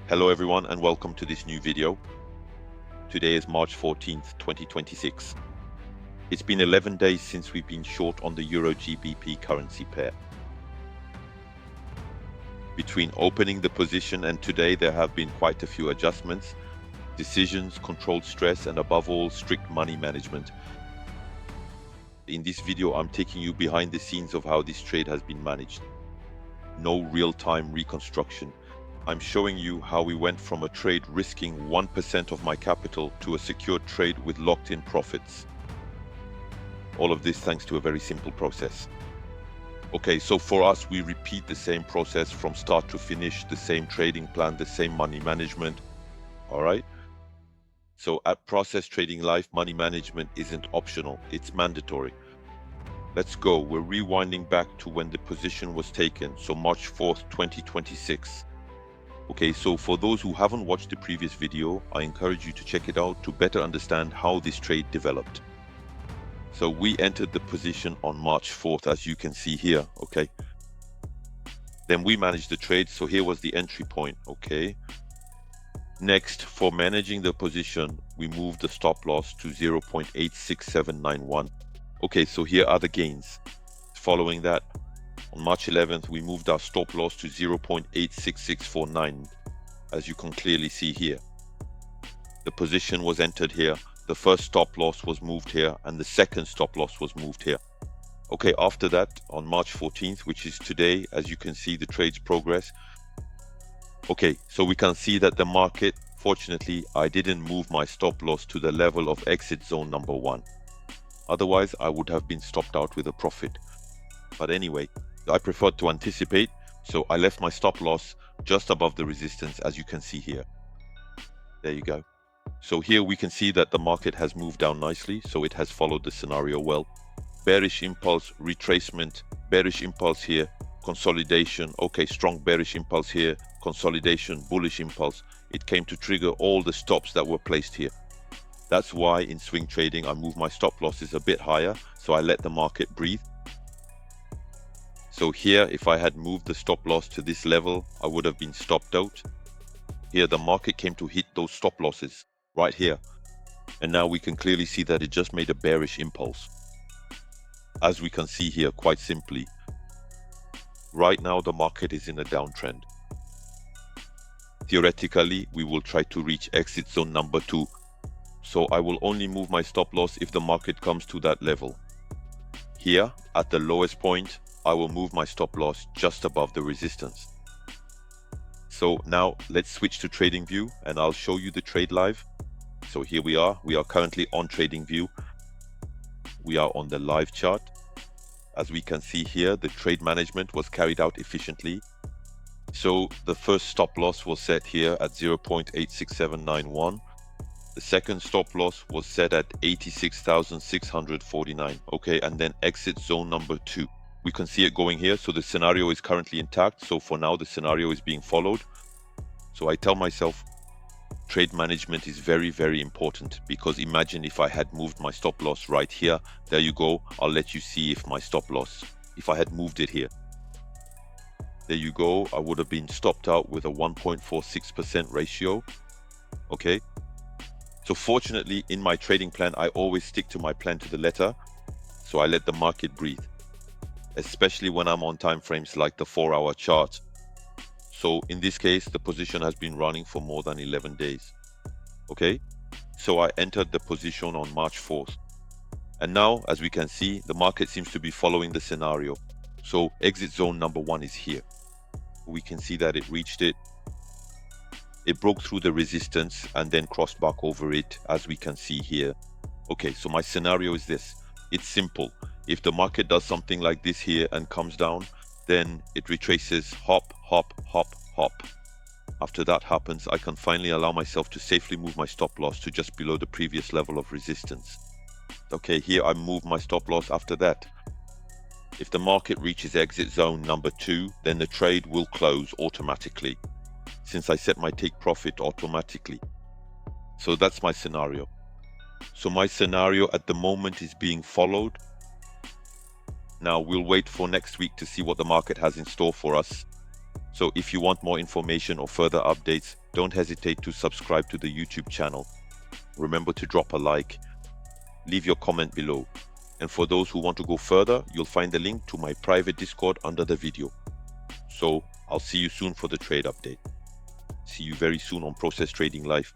Hello everyone and welcome to this new video. Today is March 14th, 2026. It's been 11 days since we've been short on the EURGBP currency pair. Between opening the position and today there have been quite a few adjustments, decisions, controlled stress and above all strict money management. In this video I'm taking you behind the scenes of how this trade has been managed. No real-time reconstruction. I'm showing you how we went from a trade risking 1% of my capital to a secured trade with locked-in profits. All of this thanks to a very simple process. Okay, so for us, we repeat the same process from start to finish, the same trading plan, the same money management. All right? So at Process Trading Life, money management isn't optional, it's mandatory. Let's go. We're rewinding back to when the position was taken, so March 4th, 2026. Okay, so for those who haven't watched the previous video, I encourage you to check it out to better understand how this trade developed. So we entered the position on March 4th, as you can see here, okay? Then we managed the trade, so here was the entry point, okay? Next, for managing the position, we moved the stop loss to 0.86791. Okay, so here are the gains. Following that, on March 11th, we moved our stop loss to 0.86649, as you can clearly see here. The position was entered here, the first stop loss was moved here, and the second stop loss was moved here. Okay, after that, on March 14th, which is today, as you can see the trade's progress. Okay, so we can see that the market, fortunately, I didn't move my stop loss to the level of exit zone number 1. Otherwise, I would have been stopped out with a profit. But anyway, I preferred to anticipate, so I left my stop loss just above the resistance, as you can see here. There you go. So here we can see that the market has moved down nicely, so it has followed the scenario well. Bearish impulse, retracement, bearish impulse here, consolidation, okay, strong bearish impulse here, consolidation, bullish impulse. It came to trigger all the stops that were placed here. That's why in swing trading I move my stop losses a bit higher, so I let the market breathe. So here, if I had moved the stop loss to this level, I would have been stopped out. Here, the market came to hit those stop losses, right here. And now we can clearly see that it just made a bearish impulse. As we can see here, quite simply, right now the market is in a downtrend. Theoretically, we will try to reach exit zone number 2. So I will only move my stop loss if the market comes to that level. Here, at the lowest point, I will move my stop loss just above the resistance. So now let's switch to TradingView and I'll show you the trade live. So here we are currently on TradingView. We are on the live chart. As we can see here, the trade management was carried out efficiently. So the first stop loss was set here at 0.86791. The second stop loss was set at 86,649. Okay, and then exit zone number 2. We can see it going here, so the scenario is currently intact. So for now, the scenario is being followed. So I tell myself, trade management is very, very important, because imagine if I had moved my stop loss right here. There you go. I'll let you see if my stop loss, if I had moved it here. There you go. I would have been stopped out with a 1.46% ratio. Okay. So fortunately, in my trading plan, I always stick to my plan to the letter. So I let the market breathe, especially when I'm on time frames like the 4-hour chart. So in this case, the position has been running for more than 11 days. Okay, so I entered the position on March 4th. And now, as we can see, the market seems to be following the scenario. So exit zone number 1 is here. We can see that it reached it. It broke through the resistance and then crossed back over it, as we can see here. Okay, so my scenario is this. It's simple. If the market does something like this here and comes down, then it retraces hop, hop, hop, hop. After that happens, I can finally allow myself to safely move my stop loss to just below the previous level of resistance. Okay, here I move my stop loss after that. If the market reaches exit zone number 2, then the trade will close automatically, since I set my take profit automatically. So that's my scenario. So my scenario at the moment is being followed. Now we'll wait for next week to see what the market has in store for us. So if you want more information or further updates, don't hesitate to subscribe to the YouTube channel. Remember to drop a like, leave your comment below. And for those who want to go further, you'll find the link to my private Discord under the video. So I'll see you soon for the trade update. See you very soon on Process Trading Live.